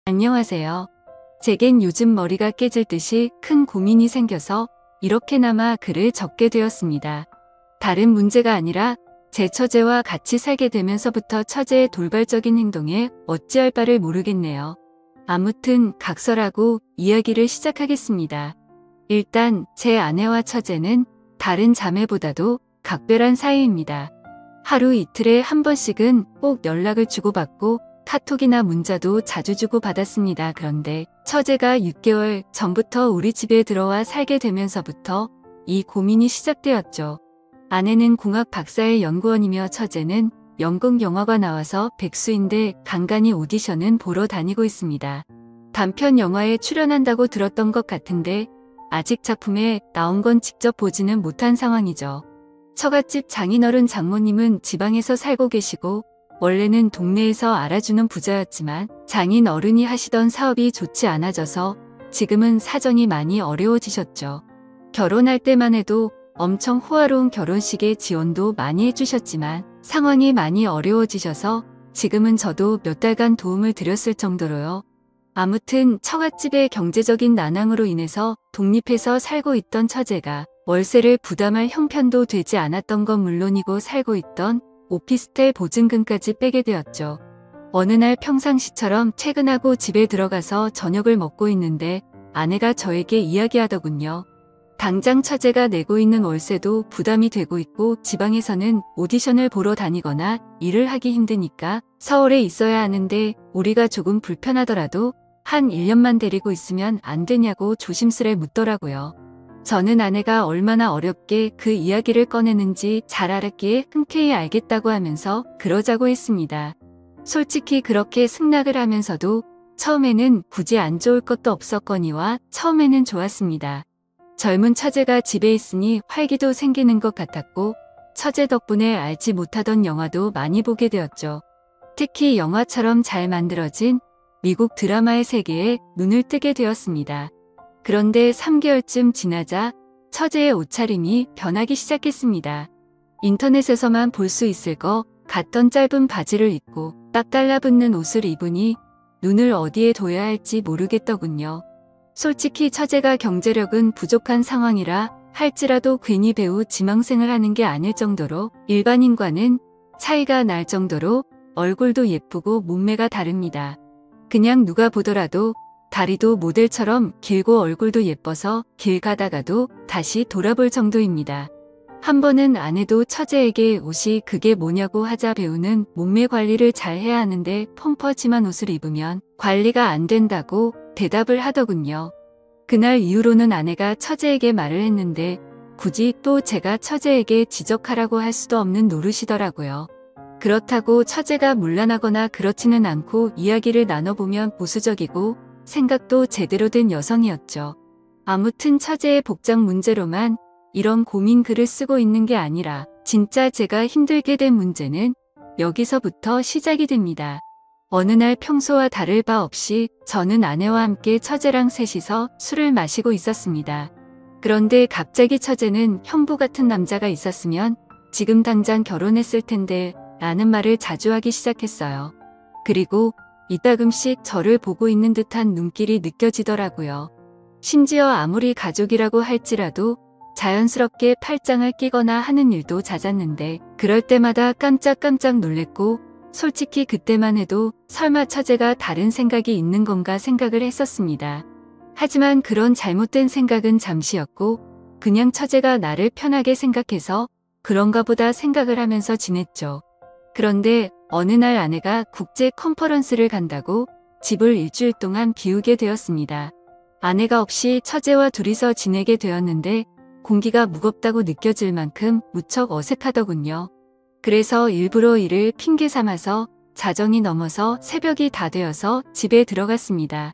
안녕하세요. 제겐 요즘 머리가 깨질 듯이 큰 고민이 생겨서 이렇게나마 글을 적게 되었습니다. 다른 문제가 아니라 제 처제와 같이 살게 되면서부터 처제의 돌발적인 행동에 어찌할 바를 모르겠네요. 아무튼 각설하고 이야기를 시작하겠습니다. 일단 제 아내와 처제는 다른 자매보다도 각별한 사이입니다. 하루 이틀에 한 번씩은 꼭 연락을 주고받고 카톡이나 문자도 자주 주고받았습니다. 그런데 처제가 6개월 전부터 우리 집에 들어와 살게 되면서부터 이 고민이 시작되었죠. 아내는 공학 박사의 연구원이며 처제는 연극 영화가 나와서 백수인데 간간히 오디션은 보러 다니고 있습니다. 단편 영화에 출연한다고 들었던 것 같은데 아직 작품에 나온 건 직접 보지는 못한 상황이죠. 처갓집 장인어른 장모님은 지방에서 살고 계시고 원래는 동네에서 알아주는 부자였지만 장인 어른이 하시던 사업이 좋지 않아져서 지금은 사정이 많이 어려워지셨죠. 결혼할 때만 해도 엄청 호화로운 결혼식에 지원도 많이 해주셨지만 상황이 많이 어려워지셔서 지금은 저도 몇 달간 도움을 드렸을 정도로요. 아무튼 처갓집의 경제적인 난항으로 인해서 독립해서 살고 있던 처제가 월세를 부담할 형편도 되지 않았던 건 물론이고 살고 있던 오피스텔 보증금까지 빼게 되었죠. 어느 날 평상시처럼 퇴근하고 집에 들어가서 저녁을 먹고 있는데 아내가 저에게 이야기하더군요. 당장 처제가 내고 있는 월세도 부담이 되고 있고 지방에서는 오디션을 보러 다니거나 일을 하기 힘드니까 서울에 있어야 하는데 우리가 조금 불편하더라도 한 1년만 데리고 있으면 안 되냐고 조심스레 묻더라고요. 저는 아내가 얼마나 어렵게 그 이야기를 꺼내는지 잘 알았기에 흔쾌히 알겠다고 하면서 그러자고 했습니다. 솔직히 그렇게 승낙을 하면서도 처음에는 굳이 안 좋을 것도 없었거니와 처음에는 좋았습니다. 젊은 처제가 집에 있으니 활기도 생기는 것 같았고 처제 덕분에 알지 못하던 영화도 많이 보게 되었죠. 특히 영화처럼 잘 만들어진 미국 드라마의 세계에 눈을 뜨게 되었습니다. 그런데 3개월쯤 지나자 처제의 옷차림이 변하기 시작했습니다. 인터넷에서만 볼 수 있을 것 같던 짧은 바지를 입고 딱 달라붙는 옷을 입으니 눈을 어디에 둬야 할지 모르겠더군요. 솔직히 처제가 경제력은 부족한 상황이라 할지라도 괜히 배우 지망생을 하는 게 아닐 정도로 일반인과는 차이가 날 정도로 얼굴도 예쁘고 몸매가 다릅니다. 그냥 누가 보더라도 다리도 모델처럼 길고 얼굴도 예뻐서 길 가다가도 다시 돌아볼 정도입니다. 한 번은 아내도 처제에게 옷이 그게 뭐냐고 하자 배우는 몸매 관리를 잘 해야 하는데 펑퍼짐한 옷을 입으면 관리가 안 된다고 대답을 하더군요. 그날 이후로는 아내가 처제에게 말을 했는데 굳이 또 제가 처제에게 지적하라고 할 수도 없는 노릇이더라고요. 그렇다고 처제가 문란하거나 그렇지는 않고 이야기를 나눠보면 보수적이고 생각도 제대로 된 여성이었죠. 아무튼 처제의 복장 문제로만 이런 고민 글을 쓰고 있는 게 아니라 진짜 제가 힘들게 된 문제는 여기서부터 시작이 됩니다. 어느 날 평소와 다를 바 없이 저는 아내와 함께 처제랑 셋이서 술을 마시고 있었습니다. 그런데 갑자기 처제는 형부 같은 남자가 있었으면 지금 당장 결혼했을 텐데 라는 말을 자주 하기 시작했어요. 그리고 이따금씩 저를 보고 있는 듯한 눈길이 느껴지더라고요. 심지어 아무리 가족이라고 할지라도 자연스럽게 팔짱을 끼거나 하는 일도 잦았는데 그럴 때마다 깜짝깜짝 놀랬고 솔직히 그때만 해도 설마 처제가 다른 생각이 있는 건가 생각을 했었습니다. 하지만 그런 잘못된 생각은 잠시였고 그냥 처제가 나를 편하게 생각해서 그런가 보다 생각을 하면서 지냈죠. 그런데 어느 날 아내가 국제 컨퍼런스를 간다고 집을 일주일 동안 비우게 되었습니다. 아내가 없이 처제와 둘이서 지내게 되었는데 공기가 무겁다고 느껴질 만큼 무척 어색하더군요. 그래서 일부러 이를 핑계 삼아서 자정이 넘어서 새벽이 다 되어서 집에 들어갔습니다.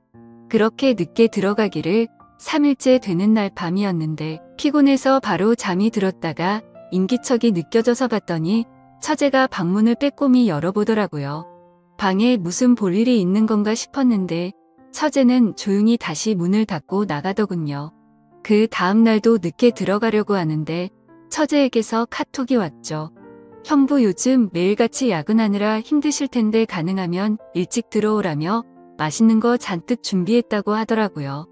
그렇게 늦게 들어가기를 3일째 되는 날 밤이었는데 피곤해서 바로 잠이 들었다가 인기척이 느껴져서 봤더니 처제가 방문을 빼꼼히 열어보더라고요. 방에 무슨 볼일이 있는 건가 싶었는데 처제는 조용히 다시 문을 닫고 나가더군요. 그 다음 날도 늦게 들어가려고 하는데 처제에게서 카톡이 왔죠. 형부 요즘 매일같이 야근하느라 힘드실 텐데 가능하면 일찍 들어오라며 맛있는 거 잔뜩 준비했다고 하더라고요.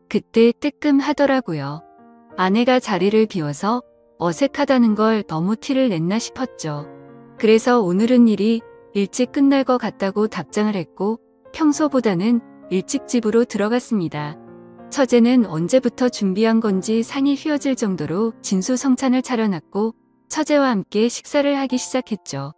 그때 뜨끔하더라고요. 아내가 자리를 비워서 어색하다는 걸 너무 티를 냈나 싶었죠. 그래서 오늘은 일이 일찍 끝날 것 같다고 답장을 했고 평소보다는 일찍 집으로 들어갔습니다. 처제는 언제부터 준비한 건지 상이 휘어질 정도로 진수성찬을 차려놨고 처제와 함께 식사를 하기 시작했죠.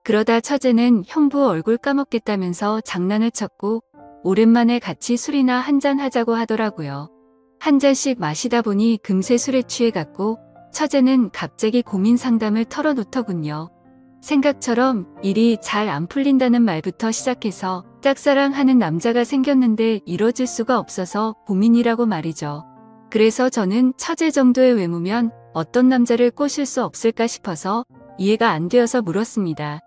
그러다 처제는 형부 얼굴 까먹겠다면서 장난을 쳤고 오랜만에 같이 술이나 한잔 하자고 하더라고요. 한 잔씩 마시다 보니 금세 술에 취해갔고 처제는 갑자기 고민 상담을 털어놓더군요. 생각처럼 일이 잘 안 풀린다는 말부터 시작해서 짝사랑하는 남자가 생겼는데 이뤄질 수가 없어서 고민이라고 말이죠. 그래서 저는 처제 정도의 외모면 어떤 남자를 꼬실 수 없을까 싶어서 이해가 안 되어서 물었습니다.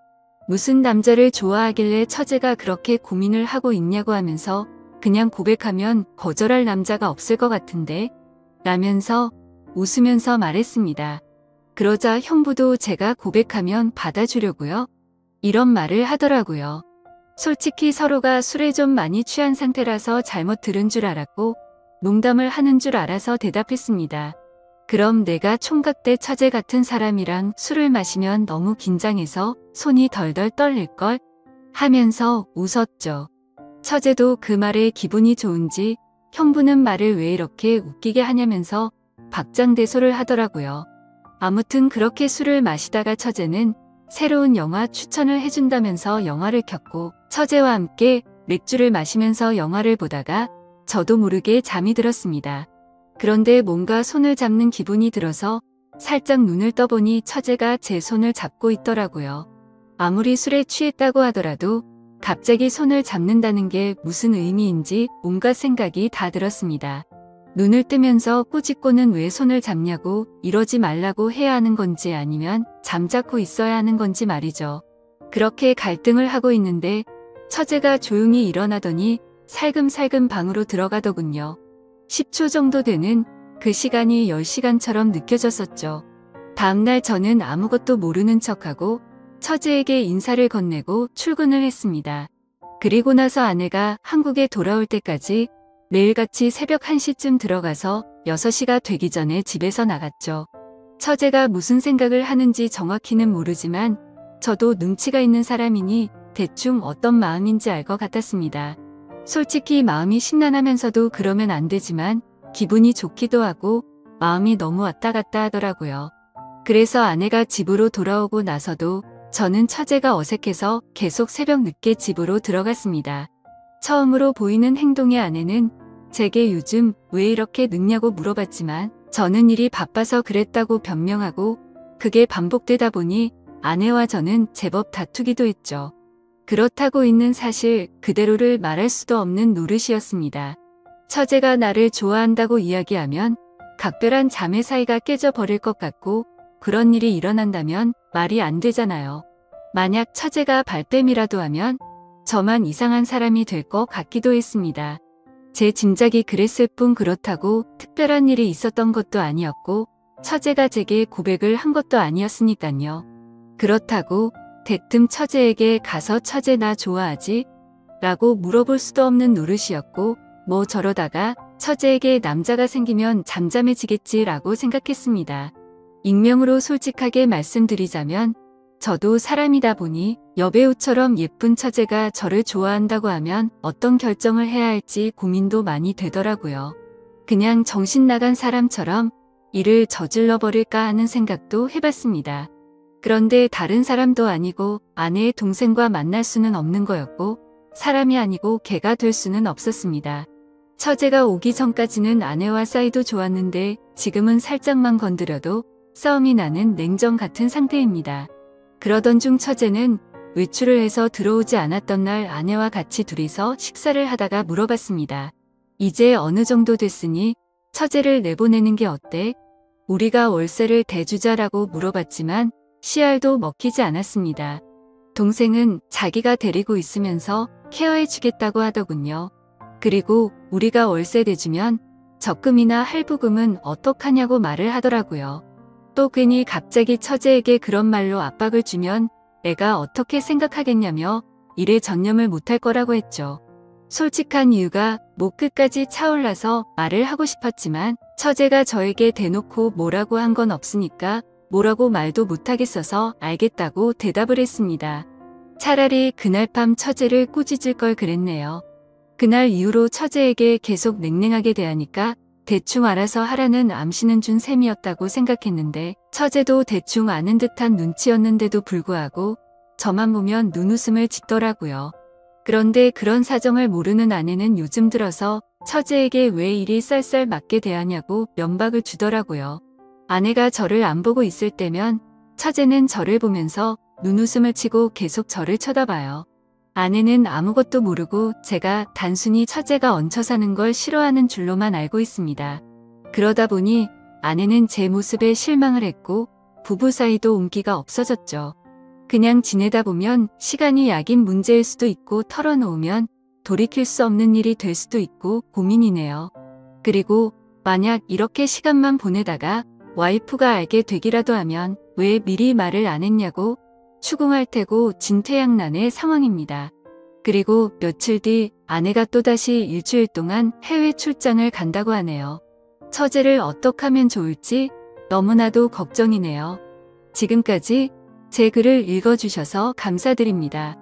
무슨 남자를 좋아하길래 처제가 그렇게 고민을 하고 있냐고 하면서 그냥 고백하면 거절할 남자가 없을 것 같은데 라면서 웃으면서 말했습니다. 그러자 형부도 제가 고백하면 받아주려고요? 이런 말을 하더라고요. 솔직히 서로가 술에 좀 많이 취한 상태라서 잘못 들은 줄 알았고 농담을 하는 줄 알아서 대답했습니다. 그럼 내가 총각 때 처제 같은 사람이랑 술을 마시면 너무 긴장해서 손이 덜덜 떨릴걸? 하면서 웃었죠. 처제도 그 말에 기분이 좋은지 형부는 말을 왜 이렇게 웃기게 하냐면서 박장대소를 하더라고요. 아무튼 그렇게 술을 마시다가 처제는 새로운 영화 추천을 해준다면서 영화를 켰고 처제와 함께 맥주를 마시면서 영화를 보다가 저도 모르게 잠이 들었습니다. 그런데 뭔가 손을 잡는 기분이 들어서 살짝 눈을 떠보니 처제가 제 손을 잡고 있더라고요. 아무리 술에 취했다고 하더라도 갑자기 손을 잡는다는 게 무슨 의미인지 온갖 생각이 다 들었습니다. 눈을 뜨면서 꾸짖고는 왜 손을 잡냐고 이러지 말라고 해야 하는 건지 아니면 잠자코 있어야 하는 건지 말이죠. 그렇게 갈등을 하고 있는데 처제가 조용히 일어나더니 살금살금 방으로 들어가더군요. 10초 정도 되는 그 시간이 10시간처럼 느껴졌었죠. 다음날 저는 아무것도 모르는 척하고 처제에게 인사를 건네고 출근을 했습니다. 그리고 나서 아내가 한국에 돌아올 때까지 매일같이 새벽 1시쯤 들어가서 6시가 되기 전에 집에서 나갔죠. 처제가 무슨 생각을 하는지 정확히는 모르지만 저도 눈치가 있는 사람이니 대충 어떤 마음인지 알 것 같았습니다. 솔직히 마음이 심란하면서도 그러면 안 되지만 기분이 좋기도 하고 마음이 너무 왔다 갔다 하더라고요. 그래서 아내가 집으로 돌아오고 나서도 저는 처제가 어색해서 계속 새벽 늦게 집으로 들어갔습니다. 처음으로 보이는 행동의 아내는 제게 요즘 왜 이렇게 늦냐고 물어봤지만 저는 일이 바빠서 그랬다고 변명하고 그게 반복되다 보니 아내와 저는 제법 다투기도 했죠. 그렇다고 있는 사실 그대로를 말할 수도 없는 노릇이었습니다. 처제가 나를 좋아한다고 이야기하면 각별한 자매 사이가 깨져버릴 것 같고 그런 일이 일어난다면 말이 안 되잖아요. 만약 처제가 발뺌이라도 하면 저만 이상한 사람이 될 것 같기도 했습니다. 제 짐작이 그랬을 뿐 그렇다고 특별한 일이 있었던 것도 아니었고 처제가 제게 고백을 한 것도 아니었으니까요. 그렇다고 대뜸 처제에게 가서 처제 나 좋아하지? 라고 물어볼 수도 없는 노릇이었고 뭐 저러다가 처제에게 남자가 생기면 잠잠해지겠지 라고 생각했습니다. 익명으로 솔직하게 말씀드리자면 저도 사람이다 보니 여배우처럼 예쁜 처제가 저를 좋아한다고 하면 어떤 결정을 해야 할지 고민도 많이 되더라고요. 그냥 정신 나간 사람처럼 일을 저질러 버릴까 하는 생각도 해봤습니다. 그런데 다른 사람도 아니고 아내의 동생과 만날 수는 없는 거였고 사람이 아니고 개가 될 수는 없었습니다. 처제가 오기 전까지는 아내와 사이도 좋았는데 지금은 살짝만 건드려도 싸움이 나는 냉정 같은 상태입니다. 그러던 중 처제는 외출을 해서 들어오지 않았던 날 아내와 같이 둘이서 식사를 하다가 물어봤습니다. 이제 어느 정도 됐으니 처제를 내보내는 게 어때? 우리가 월세를 대주자라고 물어봤지만 씨알도 먹히지 않았습니다. 동생은 자기가 데리고 있으면서 케어해주겠다고 하더군요. 그리고 우리가 월세 대주면 적금이나 할부금은 어떡하냐고 말을 하더라고요. 또 괜히 갑자기 처제에게 그런 말로 압박을 주면 애가 어떻게 생각하겠냐며 일에 전념을 못할 거라고 했죠. 솔직한 이유가 목 끝까지 차올라서 말을 하고 싶었지만 처제가 저에게 대놓고 뭐라고 한 건 없으니까 뭐라고 말도 못하겠어서 알겠다고 대답을 했습니다. 차라리 그날 밤 처제를 꾸짖을 걸 그랬네요. 그날 이후로 처제에게 계속 냉랭하게 대하니까 대충 알아서 하라는 암시는 준 셈이었다고 생각했는데 처제도 대충 아는 듯한 눈치였는데도 불구하고 저만 보면 눈웃음을 짓더라고요. 그런데 그런 사정을 모르는 아내는 요즘 들어서 처제에게 왜 이리 쌀쌀 맞게 대하냐고 면박을 주더라고요. 아내가 저를 안 보고 있을 때면 처제는 저를 보면서 눈웃음을 치고 계속 저를 쳐다봐요. 아내는 아무것도 모르고 제가 단순히 처제가 얹혀 사는 걸 싫어하는 줄로만 알고 있습니다. 그러다 보니 아내는 제 모습에 실망을 했고 부부 사이도 온기가 없어졌죠. 그냥 지내다 보면 시간이 약인 문제일 수도 있고 털어놓으면 돌이킬 수 없는 일이 될 수도 있고 고민이네요. 그리고 만약 이렇게 시간만 보내다가 와이프가 알게 되기라도 하면 왜 미리 말을 안 했냐고 추궁할 테고 진퇴양난의 상황입니다. 그리고 며칠 뒤 아내가 또다시 일주일 동안 해외 출장을 간다고 하네요. 처제를 어떻게 하면 좋을지 너무나도 걱정이네요. 지금까지 제 글을 읽어주셔서 감사드립니다.